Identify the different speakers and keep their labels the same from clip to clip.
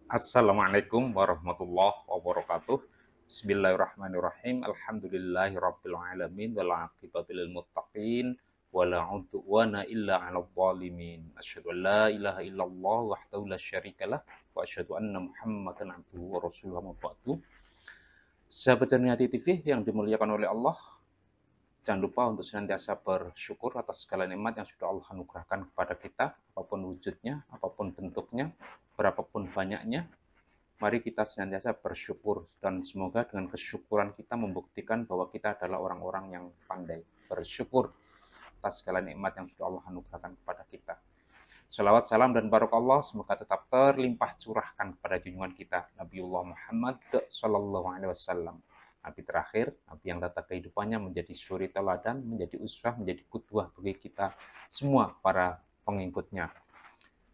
Speaker 1: Assalamualaikum warahmatullahi wabarakatuh. Bismillahirrahmanirrahim. Alhamdulillahirabbil alamin wal aqibatu lil muttaqin wala udwana illa 'alal zalimin. Asyhadu an la ilaha illallah wahdahu la syarikalah wa asyhadu anna Muhammadan abduhu wa rasuluhu amma ba'du. Sahabat Jannati TV yang dimuliakan oleh Allah, jangan lupa untuk senantiasa bersyukur atas segala nikmat yang sudah Allah anugerahkan kepada kita, apapun wujudnya, apapun bentuknya, berapapun banyaknya. Mari kita senantiasa bersyukur dan semoga dengan kesyukuran kita membuktikan bahwa kita adalah orang-orang yang pandai bersyukur atas segala nikmat yang sudah Allah anugerahkan kepada kita. Salawat, salam, dan barokallah semoga tetap terlimpah curahkan kepada junjungan kita Nabiullah Muhammad Sallallahu Alaihi Wasallam, Nabi terakhir, Nabi yang tata kehidupannya menjadi suri teladan, menjadi uswah, menjadi qudwah bagi kita semua para pengikutnya.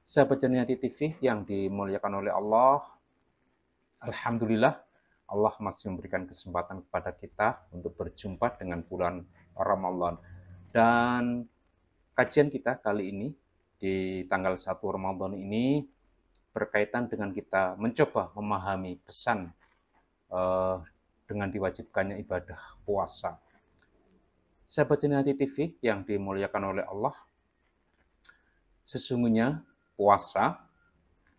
Speaker 1: Sahabat Jannati TV yang dimuliakan oleh Allah, alhamdulillah Allah masih memberikan kesempatan kepada kita untuk berjumpa dengan bulan Ramadan. Dan kajian kita kali ini di tanggal 1 Ramadan ini berkaitan dengan kita mencoba memahami pesan dengan diwajibkannya ibadah puasa. Sahabat Jannati TV yang dimuliakan oleh Allah, sesungguhnya puasa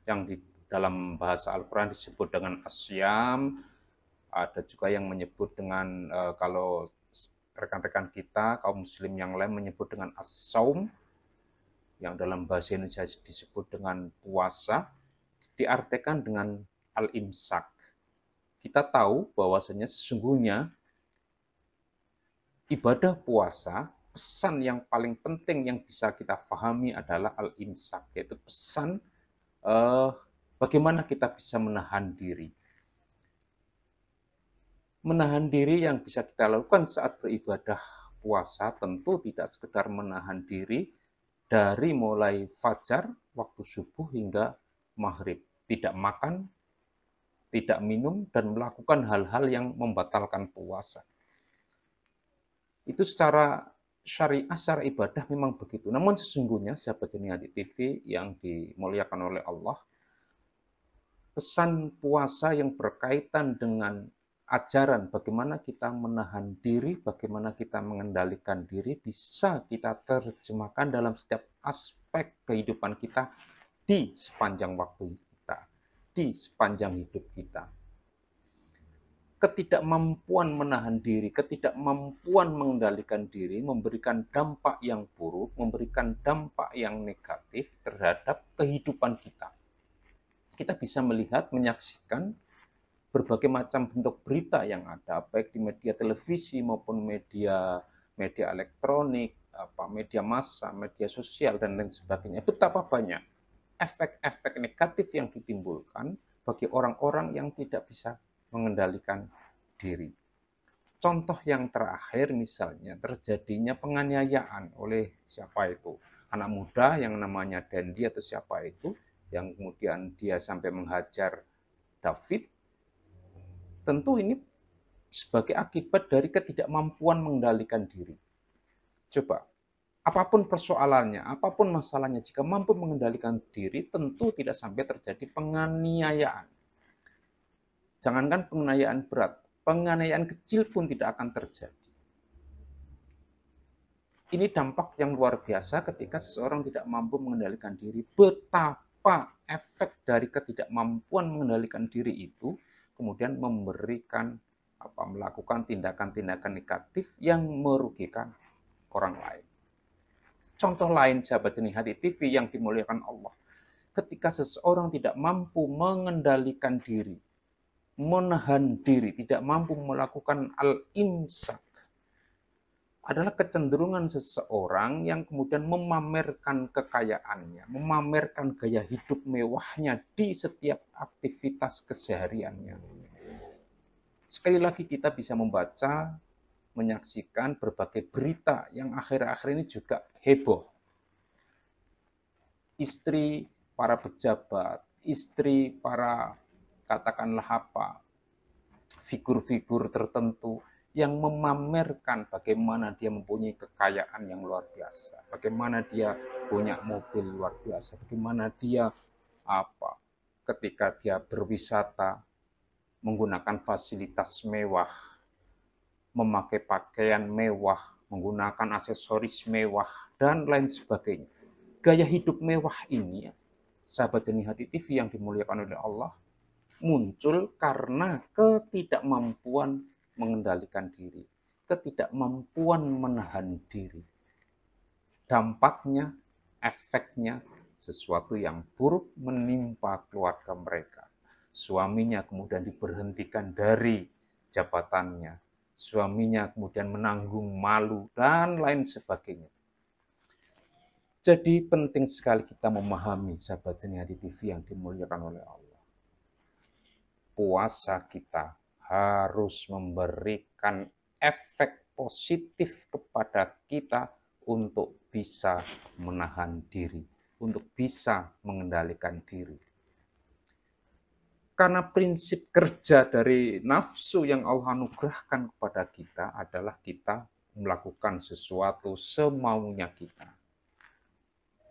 Speaker 1: yang di dalam bahasa Al-Quran disebut dengan asyam, ada juga yang menyebut dengan kalau rekan-rekan kita kaum muslim yang lain menyebut dengan as-saum, yang dalam bahasa Indonesia disebut dengan puasa, diartikan dengan al-imsak. Kita tahu bahwasanya sesungguhnya ibadah puasa, pesan yang paling penting yang bisa kita pahami adalah al-imsak, yaitu pesan bagaimana kita bisa menahan diri. Menahan diri yang bisa kita lakukan saat beribadah puasa tentu tidak sekedar menahan diri dari mulai fajar, waktu subuh hingga maghrib. Tidak makan, tidak minum, dan melakukan hal-hal yang membatalkan puasa. Itu secara syariah, secara ibadah memang begitu. Namun sesungguhnya sahabat Jannati TV yang dimuliakan oleh Allah, pesan puasa yang berkaitan dengan ajaran bagaimana kita menahan diri, bagaimana kita mengendalikan diri, bisa kita terjemahkan dalam setiap aspek kehidupan kita di sepanjang waktu kita, di sepanjang hidup kita. Ketidakmampuan menahan diri, ketidakmampuan mengendalikan diri memberikan dampak yang buruk, memberikan dampak yang negatif terhadap kehidupan kita. Kita bisa melihat, menyaksikan berbagai macam bentuk berita yang ada, baik di media televisi maupun media elektronik, media massa, media sosial, dan lain sebagainya. Betapa banyak efek-efek negatif yang ditimbulkan bagi orang-orang yang tidak bisa mengendalikan diri. Contoh yang terakhir misalnya terjadinya penganiayaan oleh siapa itu? Anak muda yang namanya Dendi atau siapa itu, yang kemudian dia sampai menghajar David. Tentu ini sebagai akibat dari ketidakmampuan mengendalikan diri. Coba, apapun persoalannya, apapun masalahnya, jika mampu mengendalikan diri, tentu tidak sampai terjadi penganiayaan. Jangankan penganiayaan berat, penganiayaan kecil pun tidak akan terjadi. Ini dampak yang luar biasa ketika seseorang tidak mampu mengendalikan diri. Betapa efek dari ketidakmampuan mengendalikan diri itu kemudian melakukan tindakan-tindakan negatif yang merugikan orang lain. Contoh lain sahabat Jannati TV yang dimuliakan Allah, ketika seseorang tidak mampu mengendalikan diri, menahan diri, tidak mampu melakukan al-imsak, adalah kecenderungan seseorang yang kemudian memamerkan kekayaannya, memamerkan gaya hidup mewahnya di setiap aktivitas kesehariannya. Sekali lagi kita bisa membaca, menyaksikan berbagai berita yang akhir-akhir ini juga heboh. Istri para pejabat, istri para katakanlah figur-figur tertentu yang memamerkan bagaimana dia mempunyai kekayaan yang luar biasa, bagaimana dia punya mobil luar biasa, bagaimana dia ketika dia berwisata, menggunakan fasilitas mewah, memakai pakaian mewah, menggunakan aksesoris mewah, dan lain sebagainya. Gaya hidup mewah ini, sahabat Jernih Hati TV yang dimuliakan oleh Allah, muncul karena ketidakmampuan mengendalikan diri, ketidakmampuan menahan diri. Dampaknya, efeknya, sesuatu yang buruk menimpa keluarga mereka. Suaminya kemudian diberhentikan dari jabatannya, suaminya kemudian menanggung malu, dan lain sebagainya. Jadi penting sekali kita memahami, sahabat Jernih Hati TV yang dimuliakan oleh Allah. Puasa kita harus memberikan efek positif kepada kita untuk bisa menahan diri, untuk bisa mengendalikan diri. Karena prinsip kerja dari nafsu yang Allah anugerahkan kepada kita adalah kita melakukan sesuatu semaunya kita.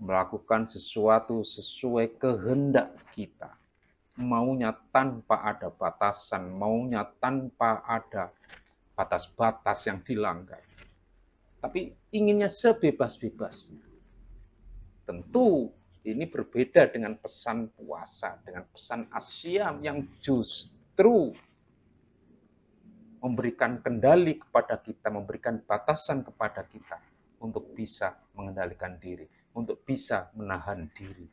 Speaker 1: Melakukan sesuatu sesuai kehendak kita. Maunya tanpa ada batasan, maunya tanpa ada batas-batas yang dilanggar. Tapi inginnya sebebas-bebasnya. Tentu ini berbeda dengan pesan puasa, dengan pesan asyam yang justru memberikan kendali kepada kita, memberikan batasan kepada kita untuk bisa mengendalikan diri, untuk bisa menahan diri.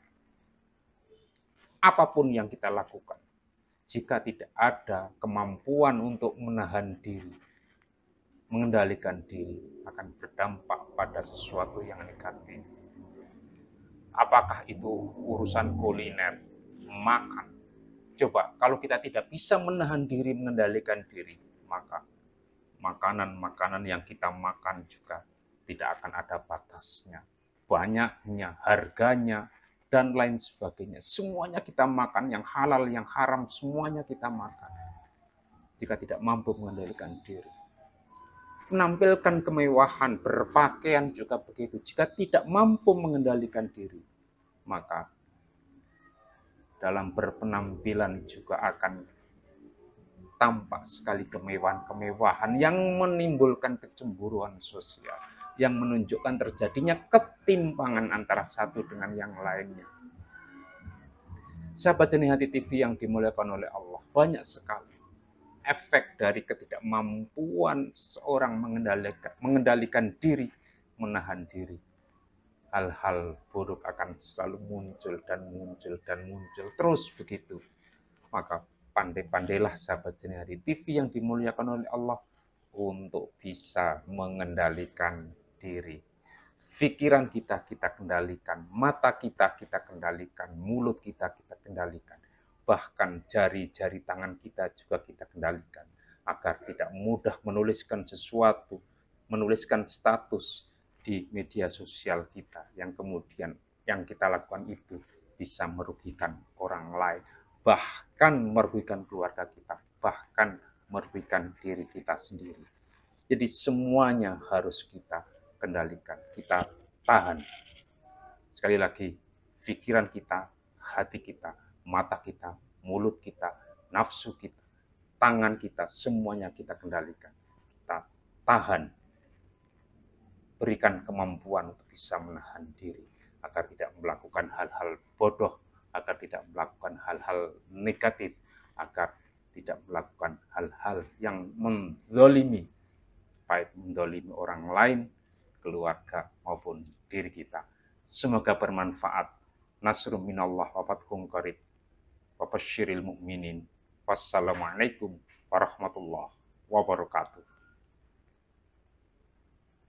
Speaker 1: Apapun yang kita lakukan, jika tidak ada kemampuan untuk menahan diri, mengendalikan diri, akan berdampak pada sesuatu yang negatif. Apakah itu urusan kuliner, makan. Coba, kalau kita tidak bisa menahan diri, mengendalikan diri, maka makanan-makanan yang kita makan juga tidak akan ada batasnya. Banyaknya, harganya, dan lain sebagainya. Semuanya kita makan, yang halal, yang haram, semuanya kita makan. Jika tidak mampu mengendalikan diri. Menampilkan kemewahan, berpakaian juga begitu. Jika tidak mampu mengendalikan diri, maka dalam berpenampilan juga akan tampak sekali kemewahan-kemewahan yang menimbulkan kecemburuan sosial, yang menunjukkan terjadinya ketimpangan antara satu dengan yang lainnya. Sahabat Jernih Hati TV yang dimuliakan oleh Allah, banyak sekali efek dari ketidakmampuan seorang mengendalikan diri, menahan diri. Hal-hal buruk akan selalu muncul dan muncul dan muncul terus begitu. Maka pandai-pandailah sahabat Jernih Hati TV yang dimuliakan oleh Allah untuk bisa mengendalikan diri. Pikiran kita kendalikan, mata kita kendalikan, mulut kita kendalikan. Bahkan jari-jari tangan kita juga kita kendalikan, agar tidak mudah menuliskan sesuatu, menuliskan status di media sosial kita, yang kemudian yang kita lakukan itu bisa merugikan orang lain, bahkan merugikan keluarga kita, bahkan merugikan diri kita sendiri. Jadi semuanya harus kita kendalikan, kita tahan. Sekali lagi, pikiran kita, hati kita, mata kita, mulut kita, nafsu kita, tangan kita, semuanya kita kendalikan. Kita tahan. Berikan kemampuan untuk bisa menahan diri, agar tidak melakukan hal-hal bodoh, agar tidak melakukan hal-hal negatif, agar tidak melakukan hal-hal yang menzalimi, baik menzalimi orang lain, keluarga, maupun diri kita. Semoga bermanfaat. Nasrun minallah wa fathun qarib. Wa basyiril mu'minin. Wassalamualaikum warahmatullahi wabarakatuh.